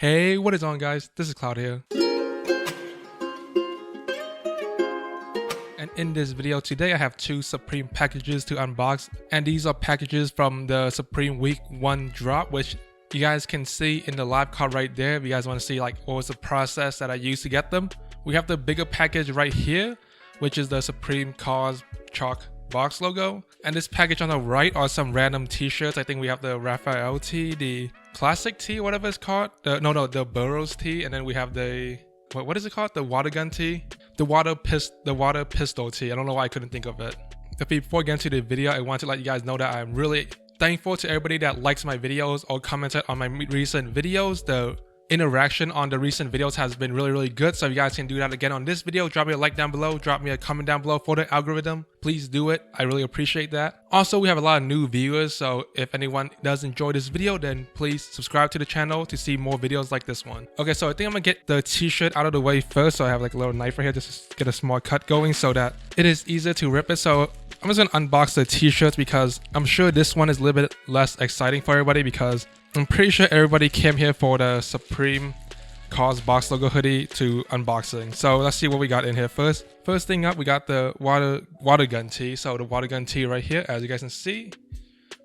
Hey, what is on, guys? This is Cloud here. And in this video today, I have two Supreme packages to unbox. And these are packages from the Supreme Week 1 drop, which you guys can see in the live card right there. If you guys want to see like what was the process that I used to get them. We have the bigger package right here, which is the Supreme Kaws chalk box logo. And this package on the right are some random t-shirts. I think we have the Raphael Tee, the classic tee, whatever it's called. The Burroughs Tee, and then we have the what is it called? The water gun tee, the water pistol tee. I don't know why I couldn't think of it. Before getting to the video, I want to let you guys know that I'm really thankful to everybody that likes my videos or commented on my recent videos. The interaction on the recent videos has been really good, so if you guys can do that again on this video, drop me a like down below, drop me a comment down below for the algorithm. Please do it. I really appreciate that. Also, we have a lot of new viewers, so if anyone does enjoy this video, then please subscribe to the channel to see more videos like this one. Okay, so I think I'm gonna get the t-shirt out of the way first. So I have like a little knife right here just to get a small cut going so that it is easier to rip it. So I'm just gonna unbox the t-shirts because I'm sure this one is a little bit less exciting for everybody, because I'm pretty sure everybody came here for the Supreme Kaws box logo hoodie to unboxing. So let's see what we got in here first. First thing up, we got the water gun tee. So the water gun tee right here, as you guys can see,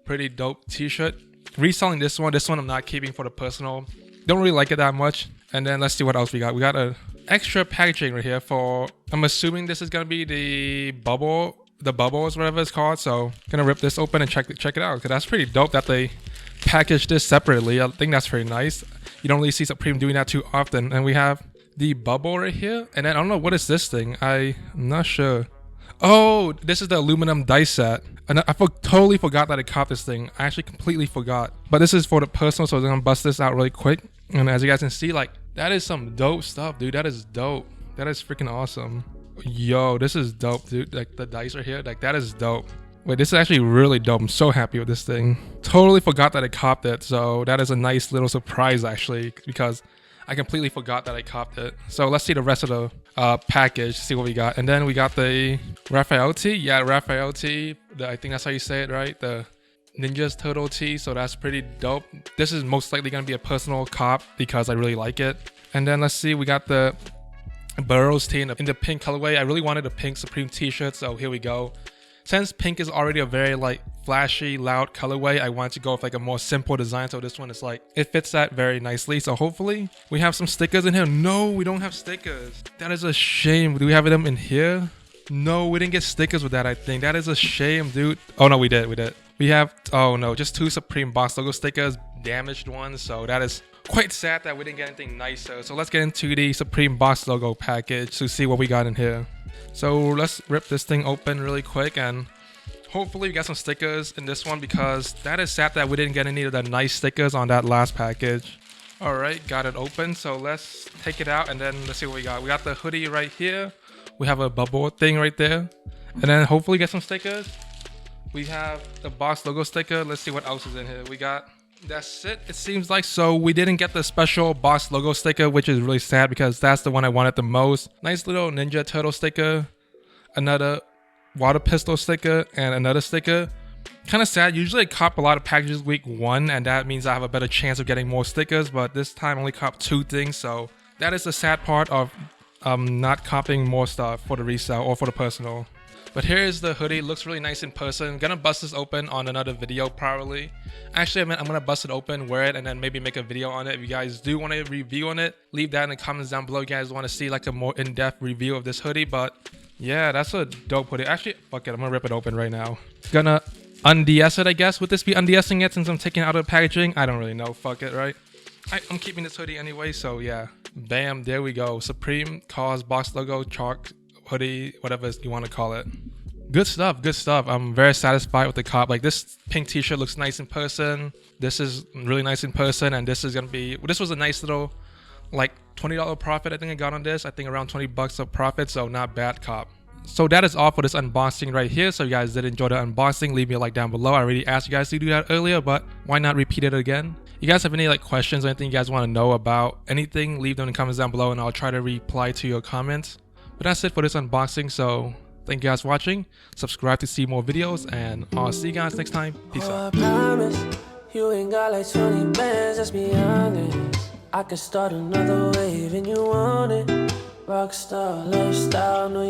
pretty dope t-shirt. Reselling this one I'm not keeping for the personal. Don't really like it that much. And then let's see what else we got. We got a extra packaging right here for, I'm assuming this is gonna be the bubbles, whatever it's called. So gonna rip this open and check it out, because that's pretty dope that they package this separately. I think that's very nice. You don't really see Supreme doing that too often. And we have the bubble right here, and then I don't know what is this thing. I'm not sure. Oh, this is the aluminum dice set, and I totally forgot that I caught this thing. I actually completely forgot, but this is for the personal, so I'm gonna bust this out really quick. And as you guys can see, like, that is some dope stuff, dude. That is dope. That is freaking awesome. Yo, this is dope, dude. Like the dice right here, like that is dope. Wait, this is actually really dope. I'm so happy with this thing. Totally forgot that I copped it. So that is a nice little surprise actually, because I completely forgot that I copped it. So let's see the rest of the package, see what we got. And then we got the Raphael Tee. Yeah, Raphael Tee. I think that's how you say it, right? The Ninja's Turtle Tee. So that's pretty dope. This is most likely going to be a personal cop because I really like it. And then let's see, we got the Burroughs Tee in the pink colorway. I really wanted a pink Supreme t-shirt, so here we go. Since pink is already a very like flashy, loud colorway, I wanted to go with like a more simple design. So this one is like, it fits that very nicely. So hopefully we have some stickers in here. No, we don't have stickers. That is a shame. Do we have them in here? No, we didn't get stickers with that, I think. That is a shame, dude. Oh no, we did. We have, oh no, just two Supreme box logo stickers, damaged ones. So that is quite sad that we didn't get anything nicer. So let's get into the Supreme box logo package to see what we got in here. So let's rip this thing open really quick, and hopefully we got some stickers in this one, because that is sad that we didn't get any of the nice stickers on that last package. All right, got it open. So let's take it out and then let's see what we got. We got the hoodie right here. We have a bubble thing right there, and then hopefully get some stickers. We have the box logo sticker. Let's see what else is in here. We got, that's it seems like. So we didn't get the special box logo sticker, which is really sad because that's the one I wanted the most. Nice little Ninja Turtle sticker, another water pistol sticker, and another sticker. Kind of sad. Usually I cop a lot of packages week 1, and that means I have a better chance of getting more stickers, but this time I only cop 2 things. So that is the sad part of not copying more stuff for the resale or for the personal. But here is the hoodie. It looks really nice in person. I'm gonna bust this open on another video probably. Actually, I'm gonna bust it open, wear it, and then maybe make a video on it. If you guys do want a review on it, leave that in the comments down below. You guys want to see like a more in-depth review of this hoodie. But yeah, that's a dope hoodie. Actually, fuck it, I'm gonna rip it open right now. Gonna unds it, I guess. Would this be undsing it since I'm taking it out of the packaging? I don't really know. Fuck it, right? I'm keeping this hoodie anyway, so yeah. Bam, there we go. Supreme Kaws box logo chalk hoodie, whatever you want to call it. Good stuff. I'm very satisfied with the cop. Like, this pink t-shirt looks nice in person. This is really nice in person, and this is gonna be, this was a nice little like $20 profit I think I got on this. I think around 20 bucks of profit, so not bad, cop. So that is all for this unboxing right here. So if you guys did enjoy the unboxing, leave me a like down below. I already asked you guys to do that earlier, but why not repeat it again? You guys have any like questions or anything you guys want to know about anything, leave them in the comments down below and I'll try to reply to your comments. But that's it for this unboxing. So thank you guys for watching. Subscribe to see more videos, and I'll see you guys next time. Peace out. You ain't got like 20 bands, let's be honest. I could start another wave and you want it. Rockstar lifestyle, know